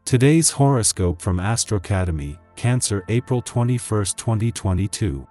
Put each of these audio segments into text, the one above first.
Today's horoscope from Astrocademy, Cancer, April 21, 2022.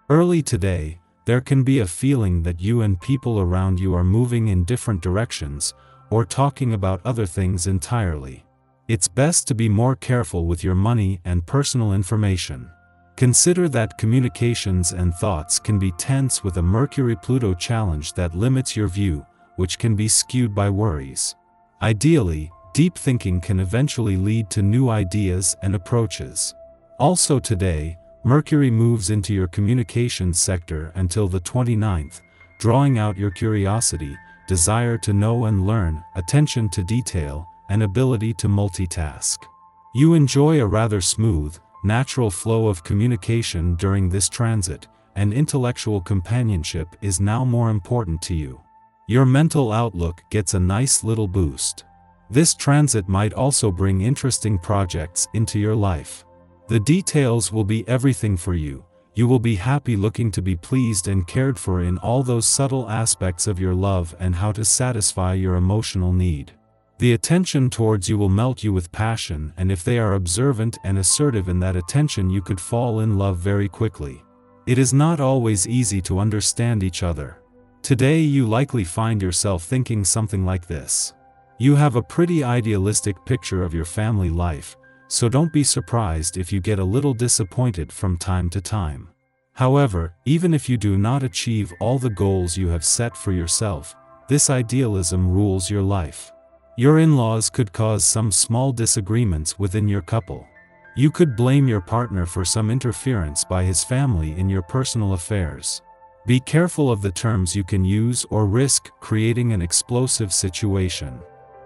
Early today, there can be a feeling that you and people around you are moving in different directions, or talking about other things entirely. It's best to be more careful with your money and personal information. Consider that communications and thoughts can be tense with a Mercury-Pluto challenge that limits your view, which can be skewed by worries. Ideally, deep thinking can eventually lead to new ideas and approaches. Also today, Mercury moves into your communications sector until the 29th, drawing out your curiosity, desire to know and learn, attention to detail, and ability to multitask. You enjoy a rather smooth, natural flow of communication during this transit, and intellectual companionship is now more important to you. Your mental outlook gets a nice little boost. This transit might also bring interesting projects into your life. The details will be everything for you. You will be happy looking to be pleased and cared for in all those subtle aspects of your love and how to satisfy your emotional need. The attention towards you will melt you with passion, and if they are observant and assertive in that attention, you could fall in love very quickly. It is not always easy to understand each other. Today you likely find yourself thinking something like this. You have a pretty idealistic picture of your family life, so don't be surprised if you get a little disappointed from time to time. However, even if you do not achieve all the goals you have set for yourself, this idealism rules your life. Your in-laws could cause some small disagreements within your couple. You could blame your partner for some interference by his family in your personal affairs. Be careful of the terms you can use or risk creating an explosive situation.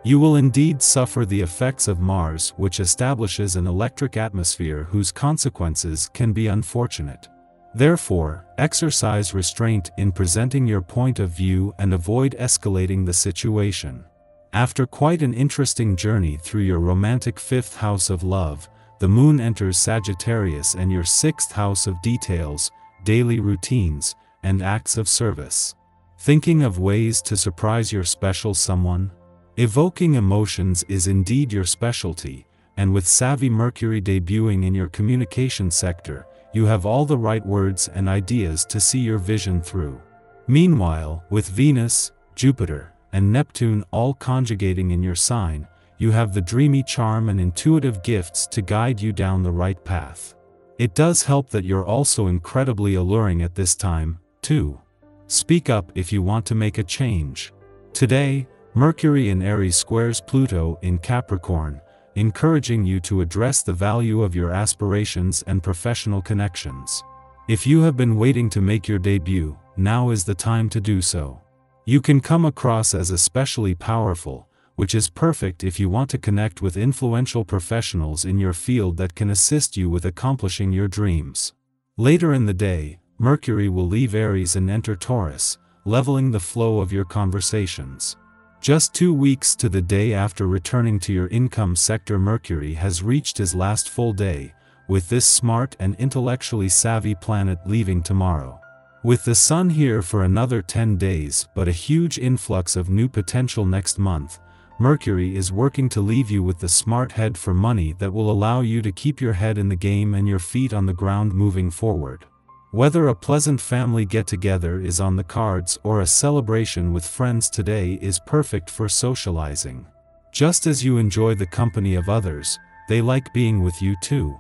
You will indeed suffer the effects of Mars, which establishes an electric atmosphere whose consequences can be unfortunate. Therefore, exercise restraint in presenting your point of view and avoid escalating the situation. After quite an interesting journey through your romantic 5th house of love, the moon enters Sagittarius and your 6th house of details, daily routines, and acts of service. Thinking of ways to surprise your special someone? Evoking emotions is indeed your specialty, and with savvy Mercury debuting in your communication sector, you have all the right words and ideas to see your vision through. Meanwhile, with Venus, Jupiter, and Neptune all conjugating in your sign, you have the dreamy charm and intuitive gifts to guide you down the right path. It does help that you're also incredibly alluring at this time, too. Speak up if you want to make a change. Today, Mercury in Aries squares Pluto in Capricorn, encouraging you to address the value of your aspirations and professional connections. If you have been waiting to make your debut, now is the time to do so. You can come across as especially powerful, which is perfect if you want to connect with influential professionals in your field that can assist you with accomplishing your dreams. Later in the day, Mercury will leave Aries and enter Taurus, leveling the flow of your conversations. Just 2 weeks to the day after returning to your income sector, Mercury has reached his last full day, with this smart and intellectually savvy planet leaving tomorrow. With the Sun here for another 10 days but a huge influx of new potential next month, Mercury is working to leave you with the smart head for money that will allow you to keep your head in the game and your feet on the ground moving forward. Whether a pleasant family get-together is on the cards or a celebration with friends today is perfect for socializing. Just as you enjoy the company of others, they like being with you too.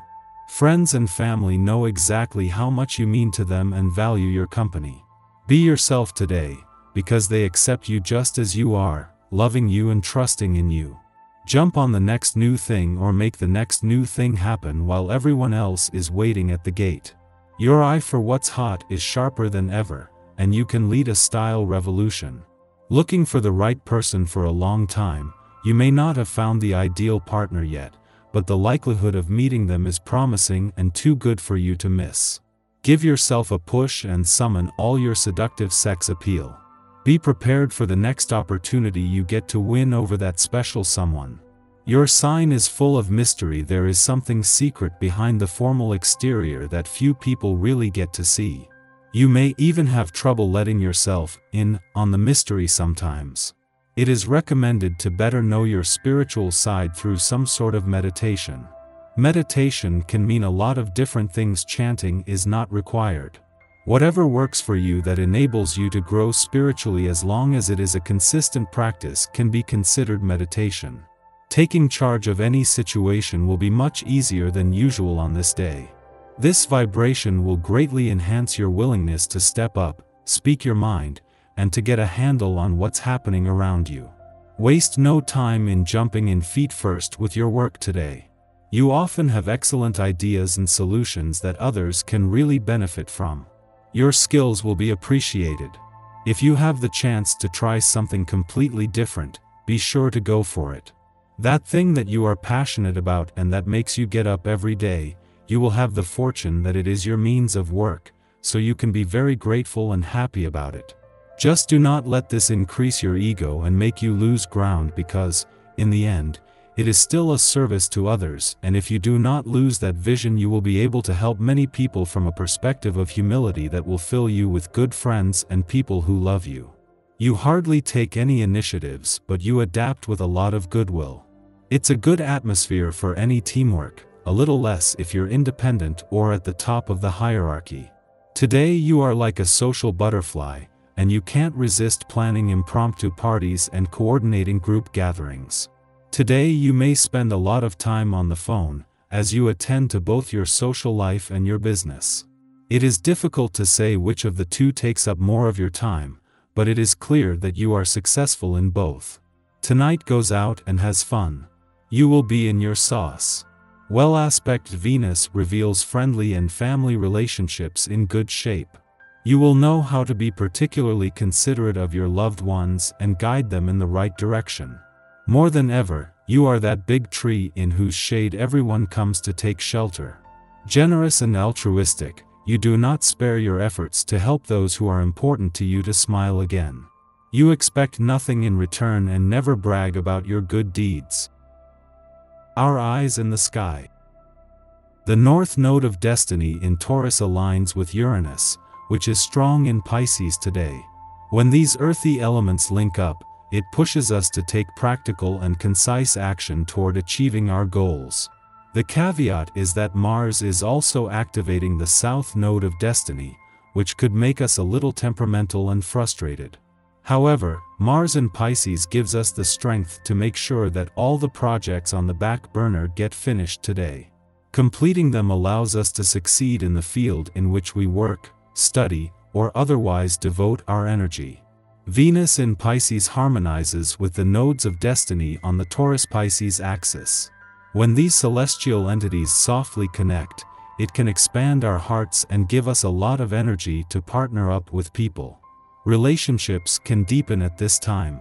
Friends and family know exactly how much you mean to them and value your company. Be yourself today, because they accept you just as you are, loving you and trusting in you. Jump on the next new thing or make the next new thing happen while everyone else is waiting at the gate. Your eye for what's hot is sharper than ever, and you can lead a style revolution. Looking for the right person for a long time, you may not have found the ideal partner yet, but the likelihood of meeting them is promising and too good for you to miss. Give yourself a push and summon all your seductive sex appeal. Be prepared for the next opportunity you get to win over that special someone. Your sign is full of mystery. There is something secret behind the formal exterior that few people really get to see. You may even have trouble letting yourself in on the mystery sometimes. It is recommended to better know your spiritual side through some sort of meditation. Meditation can mean a lot of different things. Chanting is not required. Whatever works for you that enables you to grow spiritually, as long as it is a consistent practice, can be considered meditation. Taking charge of any situation will be much easier than usual on this day. This vibration will greatly enhance your willingness to step up, speak your mind, and to get a handle on what's happening around you. Waste no time in jumping in feet first with your work today. You often have excellent ideas and solutions that others can really benefit from. Your skills will be appreciated. If you have the chance to try something completely different, be sure to go for it. That thing that you are passionate about and that makes you get up every day, you will have the fortune that it is your means of work, so you can be very grateful and happy about it. Just do not let this increase your ego and make you lose ground, because, in the end, it is still a service to others, and if you do not lose that vision, you will be able to help many people from a perspective of humility that will fill you with good friends and people who love you. You hardly take any initiatives, but you adapt with a lot of goodwill. It's a good atmosphere for any teamwork, a little less if you're independent or at the top of the hierarchy. Today you are like a social butterfly, and you can't resist planning impromptu parties and coordinating group gatherings. Today you may spend a lot of time on the phone, as you attend to both your social life and your business. It is difficult to say which of the two takes up more of your time, but it is clear that you are successful in both. Tonight goes out and has fun. You will be in your sauce. Well aspect Venus reveals friendly and family relationships in good shape. You will know how to be particularly considerate of your loved ones and guide them in the right direction. More than ever, you are that big tree in whose shade everyone comes to take shelter. Generous and altruistic, you do not spare your efforts to help those who are important to you to smile again. You expect nothing in return and never brag about your good deeds. Our eyes in the sky. The north node of destiny in Taurus aligns with Uranus, which is strong in Pisces today. When these earthy elements link up, it pushes us to take practical and concise action toward achieving our goals. The caveat is that Mars is also activating the south node of destiny, which could make us a little temperamental and frustrated. However, Mars in Pisces gives us the strength to make sure that all the projects on the back burner get finished today. Completing them allows us to succeed in the field in which we work, study, or otherwise devote our energy. Venus in Pisces harmonizes with the nodes of destiny on the Taurus-Pisces axis. When these celestial entities softly connect, it can expand our hearts and give us a lot of energy to partner up with people. Relationships can deepen at this time.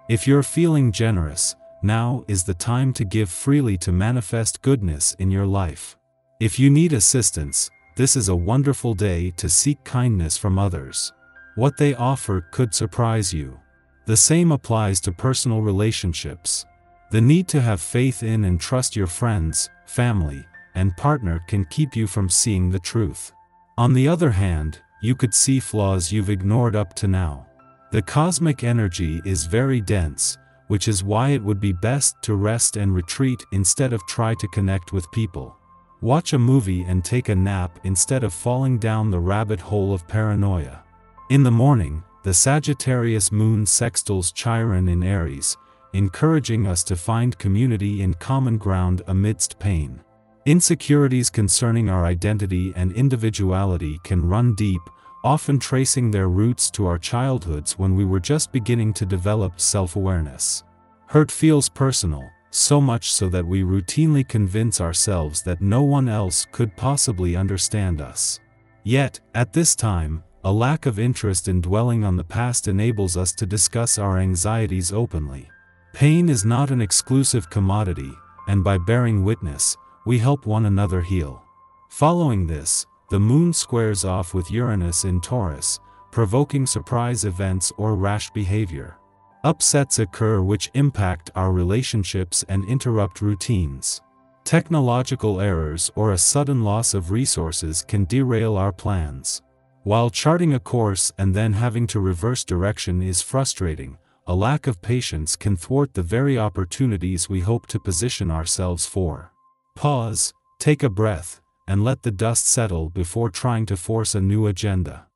If you're feeling generous, now is the time to give freely to manifest goodness in your life. If you need assistance, this is a wonderful day to seek kindness from others. What they offer could surprise you. The same applies to personal relationships. The need to have faith in and trust your friends, family, and partner can keep you from seeing the truth. On the other hand, you could see flaws you've ignored up to now. The cosmic energy is very dense, which is why it would be best to rest and retreat instead of try to connect with people. Watch a movie and take a nap instead of falling down the rabbit hole of paranoia. In the morning, the Sagittarius moon sextiles Chiron in Aries, encouraging us to find community in common ground amidst pain. Insecurities concerning our identity and individuality can run deep, often tracing their roots to our childhoods when we were just beginning to develop self-awareness. Hurt feels personal, so much so that we routinely convince ourselves that no one else could possibly understand us. Yet, at this time, a lack of interest in dwelling on the past enables us to discuss our anxieties openly. Pain is not an exclusive commodity, and by bearing witness, we help one another heal. Following this, the moon squares off with Uranus in Taurus, provoking surprise events or rash behavior. Upsets occur which impact our relationships and interrupt routines. Technological errors or a sudden loss of resources can derail our plans. While charting a course and then having to reverse direction is frustrating, a lack of patience can thwart the very opportunities we hope to position ourselves for. Pause, take a breath, and let the dust settle before trying to force a new agenda.